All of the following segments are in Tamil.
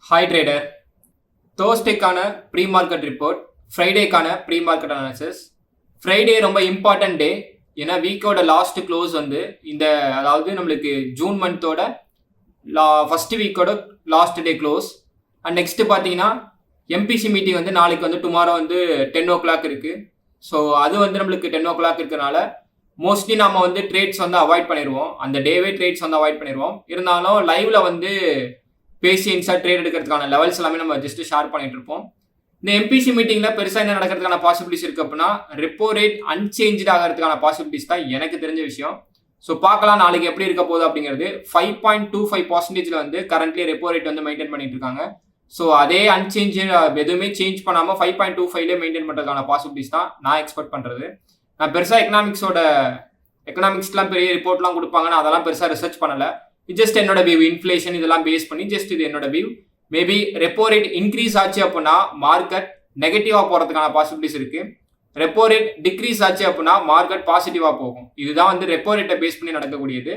Hi trader. தேர்ஸ்டேக்கான ப்ரீ மார்க்கெட் ரிப்போர்ட், ஃப்ரைடேக்கான ப்ரீ மார்க்கெட் அனாலிசிஸ். ஃப்ரைடே ரொம்ப இம்பார்ட்டன்ட் டே. ஏன்னா வீக்கோட லாஸ்ட் க்ளோஸ் வந்து அதாவது நம்மளுக்கு ஜூன் மந்தோட ஃபர்ஸ்ட் வீக்கோட last day close. And next பார்த்தீங்கன்னா எம்பிசி மீட்டிங் வந்து நாளைக்கு வந்து டுமாரோ வந்து 10 o'clock இருக்குது. ஸோ அது வந்து நம்மளுக்கு 10 o'clock இருக்கிறனால மோஸ்ட்லி நம்ம வந்து ட்ரேட்ஸ் வந்து அவாய்ட் பண்ணிடுவோம். அந்த டேவே ட்ரேட்ஸ் வந்து அவாய்ட் பண்ணிடுவோம். இருந்தாலும் லைவ்ல வந்து பேசி இன்சார்ட் ட்ரேட் எடுக்கிறதுக்கான லெவல்ஸ் எல்லாமே நம்ம ஜஸ்ட் ஷேர் பண்ணிட்டு இருப்போம். இந்த எம்பிசி மீட்டிங்ல பெருசாக என்ன நடக்கிறதுக்கான பாசிபிலிட்டிஸ் இருக்கு அப்படின்னா, ரெப்போ ரேட் அன்சேஞ்சு ஆகிறதுக்கான பாசிபிலிட்டிஸ் தான் எனக்கு தெரிஞ்ச விஷயம். ஸோ பார்க்கலாம் நாளைக்கு எப்படி இருக்க போகுது அப்படிங்கிறது. 5.25% வந்து கரண்ட்லி ரெப்போ ரேட் வந்து மெயின்டைன் பண்ணிட்டு இருக்காங்க. ஸோ அதே அன்சேஞ்ச் எதுவுமே சேஞ்ச் பண்ணாமல் 5.25 மெயின்டைன் பண்ணுறதுக்கான பாசிபிலிட்டிஸ் தான் நான் எக்ஸ்பெக்ட் பண்ணுறது. நான் பெருசாக எக்கனாமிக்ஸ்லாம் பெரிய ரிப்போர்ட்லாம் கொடுப்பாங்க, நான் அதெல்லாம் பெருசாக ரிசர்ச் பண்ணலை. ஜஸ்ட் என்னோட வியூ, இன்ஃப்ளேஷன் இதெல்லாம் பேஸ் பண்ணி ஜஸ்ட் இது என்னோட view. Maybe repo rate increase ஆச்சு அப்படின்னா மார்க்கெட் நெகட்டிவாக போகிறதுக்கான பாசிபிலிட்டிஸ் இருக்குது. ரெப்போ ரேட் டிக்ரீஸ் ஆச்சு அப்படின்னா மார்க்கெட் பாசிட்டிவாக போகும். இதுதான் வந்து ரெப்போ ரேட்டை பேஸ் பண்ணி நடக்கக்கூடியது.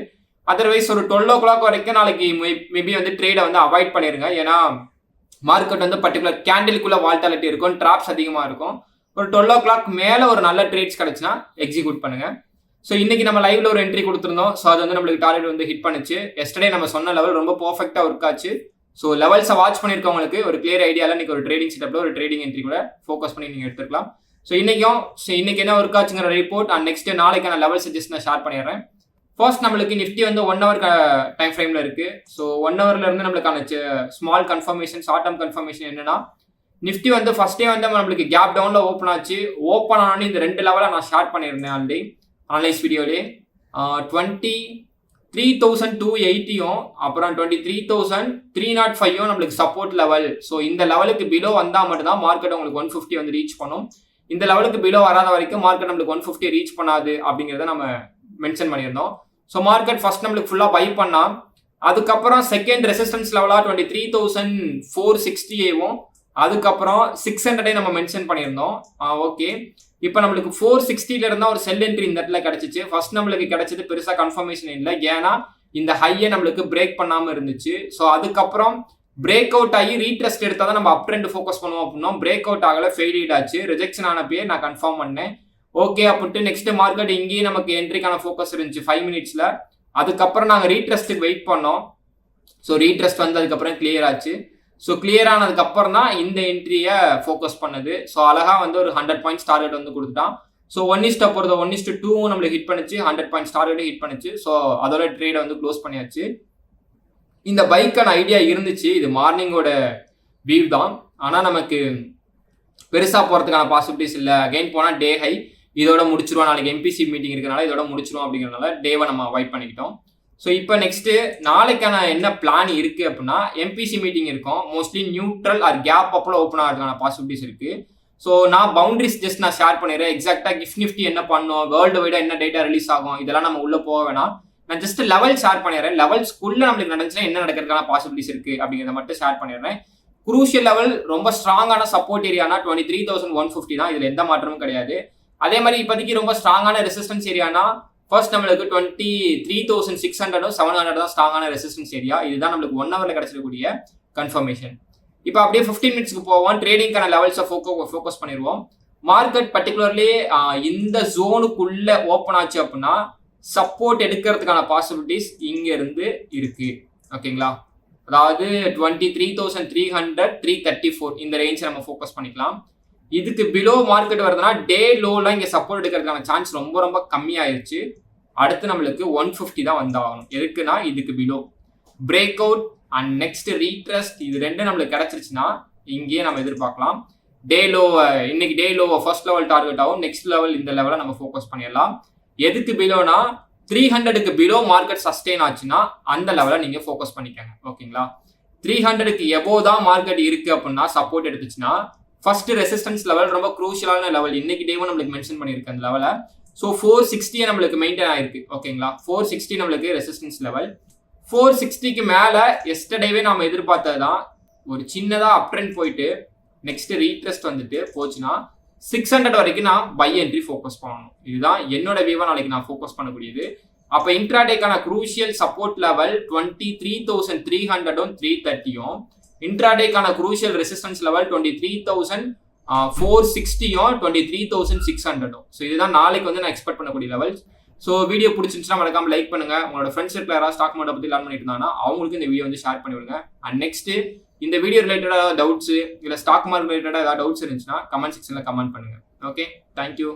அதர்வைஸ் ஒரு 12 o'clock வரைக்கும் நாளைக்கு மேபி வந்து ட்ரேடை வந்து அவாய்ட் பண்ணிடுங்க. ஏன்னா மார்க்கெட் வந்து பர்டிகுலர் கேண்டிலுக்குள்ள வால்டாலிட்டி இருக்கும், ட்ராப்ஸ் அதிகமாக இருக்கும். ஒரு 12 o'clock மேலே ஒரு நல்ல ட்ரேட்ஸ் கிடச்சுன்னா எக்ஸிக்யூட் பண்ணுங்க. ஸோ இன்னைக்கு நம்ம லைவ்ல ஒரு என்ட்ரி கொடுத்துருந்தோம். ஸோ அது வந்து நம்மளுக்கு டார்கெட் வந்து ஹிட் பண்ணுச்சு. எஸ்டர்டே நம்ம சொன்ன லெவல் ரொம்ப பர்ஃபெக்டாக ஒர்க் ஆச்சு. ஸோ லெவல்ஸை வாட்ச் பண்ணியிருக்கவங்களுக்கு ஒரு கிளியர் ஐடியாவில் இன்னைக்கு ஒரு ட்ரேடிங் செட்டப்ல ஒரு ட்ரேடிங் என்ட்ரி கூட ஃபோக்கஸ் பண்ணி நீங்கள் எடுத்துக்கலாம். ஸோ இன்னைக்கு என்ன ஒர்க் ஆச்சுங்கிற ரிப்போர்ட் அண்ட் நெக்ஸ்ட் நாளைக்கான லெவல் சஜஸ்ட் நான் ஷேர் பண்ணிடுறேன். ஃபர்ஸ்ட் நம்மளுக்கு நிஃப்டி வந்து 1 hour டைம் ஃப்ரேம்ல இருக்கு. ஸோ 1 hourல இருந்து நம்மளுக்கான small confirmation, short term confirmation என்னன்னா, நிஃப்டி வந்து ஃபர்ஸ்டே வந்து நம்மளுக்கு கேப் டவுன்ல ஓப்பன் ஆச்சு. ஓப்பன் ஆனோன்னு இந்த 2 லெவலை நான் ஷேர் பண்ணியிருந்தேன் ஆல்ரெடி அனலைஸ் வீடியோலே. 23,280 அப்புறம் 23,305 நம்மளுக்கு சப்போர்ட் லெவல். ஸோ இந்த லெவலுக்கு பிலோ வந்தால் மட்டும்தான் மார்க்கெட் உங்களுக்கு 150 வந்து ரீச் பண்ணும். இந்த லெவலுக்கு பிலோ வராத வரைக்கும் மார்க்கெட் நம்மளுக்கு 150 ரீச் பண்ணாது அப்படிங்கிறத நம்ம மென்ஷன் பண்ணியிருந்தோம். ஸோ மார்க்கெட் ஃபர்ஸ்ட் நம்மளுக்கு ஃபுல்லாக பை பண்ணா, அதுக்கப்புறம் செகண்ட் ரெசிஸ்டன்ஸ் லெவலாக 23,460 அதுக்கப்புறம் 600 நம்ம மென்ஷன் பண்ணியிருந்தோம். ஓகே, இப்போ நம்மளுக்கு 460 இருந்தால் ஒரு செல் என்ட்ரி இந்த இடத்துல கிடைச்சிச்சு. ஃபர்ஸ்ட் நம்மளுக்கு கிடைச்சது பெருசாக கன்ஃபர்மேஷன் இல்லை, ஏன்னா இந்த ஹையை நம்மளுக்கு பிரேக் பண்ணாமல் இருந்துச்சு. ஸோ அதுக்கப்புறம் பிரேக் அவுட் ஆகி ரீட்ரெஸ்ட் எடுத்தால் தான் நம்ம அப் ட்ரெண்ட் ஃபோக்கஸ் பண்ணுவோம் அப்படின்னா, பிரேக் அவுட் ஆகலை, ஃபெயிலியர் ஆச்சு. ரிஜெக்ஷன் ஆனப்பே நான் கன்ஃபார்ம் பண்ணேன். ஓகே அப்படின்ட்டு நெக்ஸ்ட் மார்க்கெட் இங்கேயும் நமக்கு என்ட்ரிக்கான ஃபோக்கஸ் இருந்துச்சு 5 minutesல. அதுக்கப்புறம் நாங்கள் ரீட்ரெஸ்ட்டுக்கு வெயிட் பண்ணோம். ஸோ ரீட்ரெஸ்ட் வந்து அதுக்கப்புறம் கிளியர் ஆச்சு. ஸோ கிளியர் ஆனதுக்கப்புறம் தான் இந்த என்ட்ரியை ஃபோக்கஸ் பண்ணுது. ஸோ அழகாக வந்து ஒரு 100 points டார்கெட் வந்து கொடுத்துட்டான். ஸோ 1:2 நம்மளுக்கு ஹிட் பண்ணிச்சு, 100 points டார்கெட் ஹிட் பண்ணிச்சு. ஸோ அதோட ட்ரேடை வந்து க்ளோஸ் பண்ணியாச்சு. இந்த பைக்கான ஐடியா இருந்துச்சு, இது மார்னிங்கோட வியூ தான். ஆனால் நமக்கு பெருசாக போகிறதுக்கான பாசிபிலிட்டிஸ் இல்லை. அகைன் போனால் டே ஹை இதோட முடிச்சிருவோம், நாளைக்கு எம்பிசி மீட்டிங் இருக்கிறனால இதோட முடிச்சிருவோம் அப்படிங்கிறனால டேவை நம்ம அவாய்ட் பண்ணிக்கிட்டோம். ஸோ இப்போ நெக்ஸ்ட்டு நாளைக்கான என்ன பிளான் இருக்குது அப்படின்னா, எம்பிசி மீட்டிங் இருக்கும். மோஸ்ட்லி நியூட்ரல் ஆர் கேப் அப்பில் ஓப்பன் ஆகிறதுக்கான பாசிபிலிட்டிஸ் இருக்குது. ஸோ நான் பவுண்டரிஸ் ஜஸ்ட் நான் ஷேர் பண்ணிடுறேன். எக்ஸாக்டாக கிஃப்ட் நிஃப்டி என்ன பண்ணும், வேர்ல்டு வைடாக என்ன டேட்டா ரிலீஸ் ஆகும், இதெல்லாம் நம்ம உள்ளே போக வேணாம். நான் ஜஸ்ட் லெவல் ஷேர் பண்ணிடுறேன். லெவல்ஸ்க்குள்ளே நம்மளுக்கு நடந்துச்சுன்னா என்ன நடக்கிறதுக்கான பாசிபிலிட்டிஸ் இருக்குது அப்படிங்கிறத மட்டும் ஷேர் பண்ணிடுறேன். குரூஷியல் லெவல் ரொம்ப ஸ்ட்ராங்கான சப்போர்ட் ஏரியானா 23,150 தான், இதில் எந்த மாற்றமும் கிடையாது. அதே மாதிரி இப்போதைக்கு ரொம்ப ஸ்ட்ராங்கான ரெசிஸ்டன்ஸ் ஏரியானா ஃபர்ஸ்ட் நம்மளுக்கு 23,600 700 தான் ஸ்ட்ராங்கான ரெசிஸ்டன்ஸ் ஏரியா. இதுதான் நம்மளுக்கு 1 hourல கிடைச்சிருக்கக்கூடிய கன்ஃபர்மேஷன். இப்போ அப்படியே 15 minutesக்கு போவோம். ட்ரேடிங்கான லெவல்ஸை ஃபோக்கஸ் பண்ணிடுவோம். மார்க்கெட் பர்டிகுலர்லி இந்த ஜோனுக்குள்ள ஓப்பன் ஆச்சு அப்படின்னா சப்போர்ட் எடுக்கிறதுக்கான பாசிபிலிட்டிஸ் இங்க இருந்து இருக்கு. ஓகேங்களா, அதாவது 23,300 334 இந்த ரேஞ்ச் நம்ம ஃபோக்கஸ் பண்ணிக்கலாம். இதுக்கு பிலோ மார்க்கெட் வருதுன்னா டே லோல இங்க சப்போர்ட் எடுக்கிறதுக்கான சான்ஸ் ரொம்ப ரொம்ப கம்மியாயிருச்சு. அடுத்து நம்மளுக்கு 150 தான் வந்தாகணும். எதுக்குன்னா இதுக்கு below breakout and next retest, இது ரெண்டும் நம்மளுக்கு கிடைச்சிருச்சுன்னா இங்கேயே நம்ம எதிர்பார்க்கலாம். இன்னைக்கு டே லோவை ஃபர்ஸ்ட் லெவல் டார்கெட் ஆகும். நெக்ஸ்ட் லெவல் இந்த லெவலை நம்ம ஃபோக்கஸ் பண்ணிடலாம். எதுக்கு பிலோனா 300க்கு பிலோ மார்க்கெட் சஸ்டெயின் ஆச்சுன்னா அந்த லெவலை நீங்க ஃபோக்கஸ் பண்ணிக்கோங்க. ஓகேங்களா, 300க்கு எபோ தான் மார்க்கெட் இருக்கு அப்படின்னா சப்போர்ட் எடுத்துச்சுன்னா ஃபர்ஸ்ட் ரெசிஸ்டன்ஸ் லெவல் ரொம்ப குரூஷியலான லெவல். இன்னைக்கு டேவும் நம்மளுக்கு மென்ஷன் பண்ணியிருக்கு அந்த லெவலை. ஸோ 460 நம்மளுக்கு மெயின்டைன் ஆயிருக்கு. ஓகேங்களா, 460 நம்மளுக்கு ரெசிஸ்டன்ஸ் லெவல். 460க்கு மேலே எஸ்டர்டேவே நம்ம எதிர்பார்த்தது தான். ஒரு சின்னதாக அப் ட்ரெண்ட் போயிட்டு நெக்ஸ்ட் ரீட்ரெஸ்ட் வந்துட்டு போச்சுன்னா 600 வரைக்கும் நான் பை என்ட்ரி ஃபோக்கஸ் பண்ணணும். இதுதான் என்னோட வியூவா நாளைக்கு நான் ஃபோக்கஸ் பண்ணக்கூடியது. அப்போ இன்ட்ராடேக்கான குரூஷியல் சப்போர்ட் லெவல் 23,300 330 இன்ட்ராடேக்கான குரூஷியல் ரெசிஸ்டன்ஸ் லெவல் 23,460யும் 23,600ம். ஸோ இதுதான் நாளைக்கு வந்து நான் எக்ஸ்பெக்ட் பண்ணக்கூடிய லெவல்ஸ். ஸோ வீடியோ பிடிச்சிருந்துச்சுன்னா மறக்காம லைக் பண்ணுங்க. உங்களோட ஃப்ரெண்ட்ஸ் சர்க்கிள் யாராவது ஸ்டாக் மார்க்கெட் பத்தி லேர்ன் பண்ணிட்டு இருந்தாங்கன்னா அவங்களுக்கு இந்த வீடியோ வந்து ஷேர் பண்ணி விடுங்க. அண்ட் நெக்ஸ்ட் இந்த வீடியோ ரிலேட்டடாக டவுட்ஸ் இல்லை ஸ்டாக் மார்க்கெட் ரிலேட்டடாக ஏதாவது டவுட்ஸ் இருந்துச்சுன்னா கமெண்ட் செக்ஷன்ல கமெண்ட் பண்ணுங்க. Okay, thank you.